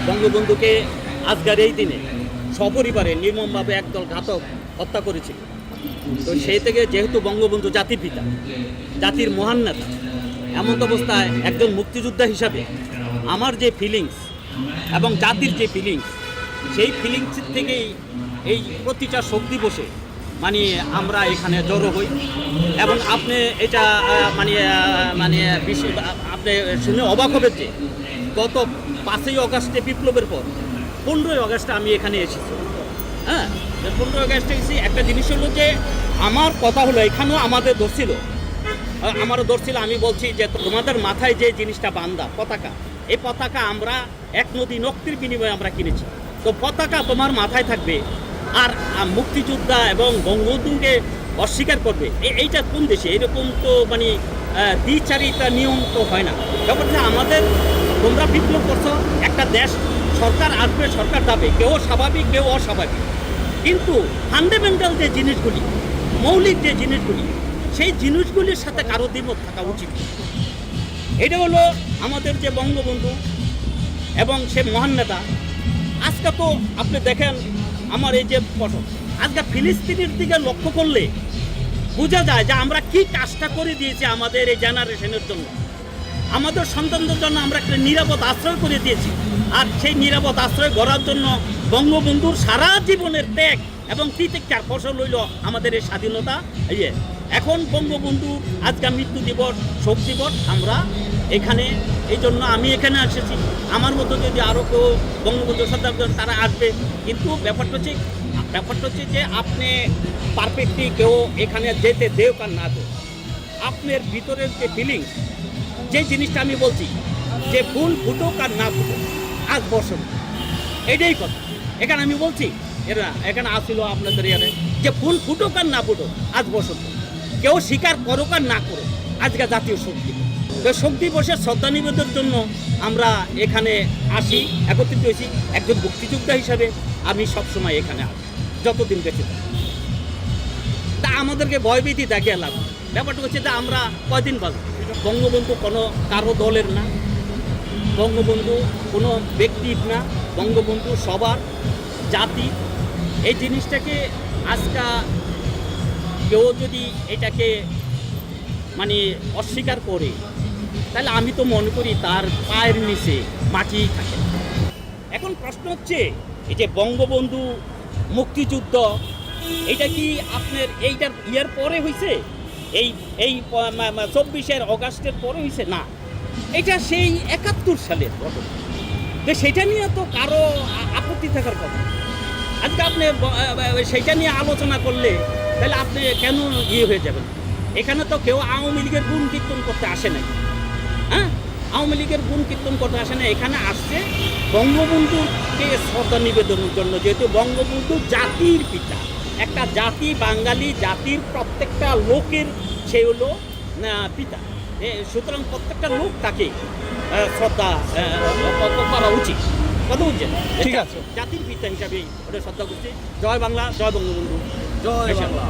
বঙ্গবন্ধুকে আজকের এই দিনে সপরিবারে নির্মমভাবে একদল ঘাতক হত্যা করেছিল। তো সেই থেকে যেহেতু বঙ্গবন্ধু জাতির পিতা, জাতির মহান নেতা, এমন অবস্থায় একজন মুক্তিযোদ্ধা হিসাবে আমার যে ফিলিংস এবং জাতির যে ফিলিংস, সেই ফিলিংস থেকেই এই প্রতিটা শক্তি বসে মানে আমরা এখানে জড়ো হই। এবং আপনি এটা মানে আপনি শুনে অবাক হবেন যে গত 5ই আগস্টে বিপ্লবের পর 15ই আগস্টে আমি এখানে এসেছি। হ্যাঁ, 15ই আগস্টে এসেছি। একটা জিনিস হলো যে আমার কথা হলো এখানেও আমারও ধরছিল। আমি বলছি যে তোমাদের মাথায় যে জিনিসটা বান্ধা পতাকা, এই পতাকা আমরা এক নদী নক্তির বিনিময়ে আমরা কিনেছি। তো পতাকা তোমার মাথায় থাকবে, আর মুক্তিযোদ্ধা এবং বঙ্গবন্ধুকে অস্বীকার করবে, এইটা কোন দেশে? এরকম তো মানে দ্বিচারিতা নিয়ম তো হয় না। ব্যাপার যে আমাদের তোমরা বিপ্লব করছো, একটা দেশ সরকার আসবে, সরকার যাবে, কেউ স্বাভাবিক কেউ অস্বাভাবিক, কিন্তু ফান্ডামেন্টাল যে জিনিসগুলি, মৌলিক যে জিনিসগুলি, সেই জিনিসগুলির সাথে কারো দ্বিমত থাকা উচিত। এটা হলো আমাদের যে বঙ্গবন্ধু এবং সে মহান নেতা। আজকে তো আপনি দেখেন আমার এই যে ফটো, আজকে ফিলিস্তিনের দিকে লক্ষ্য করলে বোঝা যায় যে আমরা কি কাজটা করে দিয়েছি আমাদের এই জেনারেশনের জন্য, আমাদের সন্তানদের জন্য আমরা একটা নিরাপদ আশ্রয় করে দিয়েছি। আর সেই নিরাপদ আশ্রয় গড়ার জন্য বঙ্গবন্ধুর সারা জীবনের ত্যাগ এবং তিতিক্ষার ফসল হইল আমাদের এই স্বাধীনতা। এখন বঙ্গবন্ধু আজকে মৃত্যু দিবস, শোক দিবস, আমরা এখানে এই জন্য আমি এখানে এসেছি। আমার মতো যদি আরও কেউ বঙ্গবন্ধুর শ্রদ্ধা তারা আসবে, কিন্তু ব্যাপারটা হচ্ছে যে আপনি পারফেক্টলি কেউ এখানে যেতে দেও আর না দেও, আপনার ভিতরের যে ফিলিংস, যে জিনিসটা আমি বলছি যে ফুল ফুটুক আর না ফুটুক আজ বসন্ত, এটাই কথা। এখানে আমি বলছি এখানে আসছিল আপনাদের ইয়ারে যে ফুল ফুটুক আর না ফুটুক আজ বসন্ত, কেউ স্বীকার করুক আর না করুক আজকে জাতীয় শক্তি। তো শক্তি বসে শ্রদ্ধা নিবেদনের জন্য আমরা এখানে আসি, একত্রিত হয়েছি। একজন মুক্তিযোদ্ধা হিসাবে আমি সবসময় এখানে আসি যতদিন বেঁচে থাকি। তা আমাদেরকে ভয়ভীতি দেখিয়ে লাভ। ব্যাপারটা হচ্ছে যে আমরা কয়দিন বাঁচব। বঙ্গবন্ধু কোনো কারো দলের না, বঙ্গবন্ধু কোনো ব্যক্তির না, বঙ্গবন্ধু সবার জাতি। এই জিনিসটাকে আজকে কেউ যদি এটাকে মানে অস্বীকার করে, তাহলে আমি তো মনে করি তার পায়ের নিচে মাটি থাকে। এখন প্রশ্ন হচ্ছে এই যে বঙ্গবন্ধু মুক্তিযুদ্ধ, এটা কি আপনার এইটার ইয়ার পরে হয়েছে? এই 24 আগস্টের পরে হয়েছে না, এটা সেই 71 সালের ঘটনা। তো সেটা নিয়ে তো কারো আপত্তি থাকার কথা। আজকে আপনি সেটা নিয়ে আলোচনা করলে তাহলে আপনি কেন হয়ে যাবেন? এখানে তো কেউ আওয়ামী লীগের গুণ কীর্তন করতে আসে নাই। হ্যাঁ, আওয়ামী লীগের গুণ কীর্তন করতে আসে না, এখানে আসছে বঙ্গবন্ধুকে শ্রদ্ধা নিবেদনের জন্য। যেহেতু বঙ্গবন্ধু জাতির পিতা, একটা জাতি, বাঙালি জাতির প্রত্যেকটা লোকের সে হলো পিতা, সুতরাং প্রত্যেকটা লোক তাকে শ্রদ্ধা করা উচিত। কথা বুঝছেন? ঠিক আছে, জাতির পিতা হিসাবে ওটা শ্রদ্ধা করছি। জয় বাংলা, জয় বঙ্গবন্ধু, জয় বাংলা।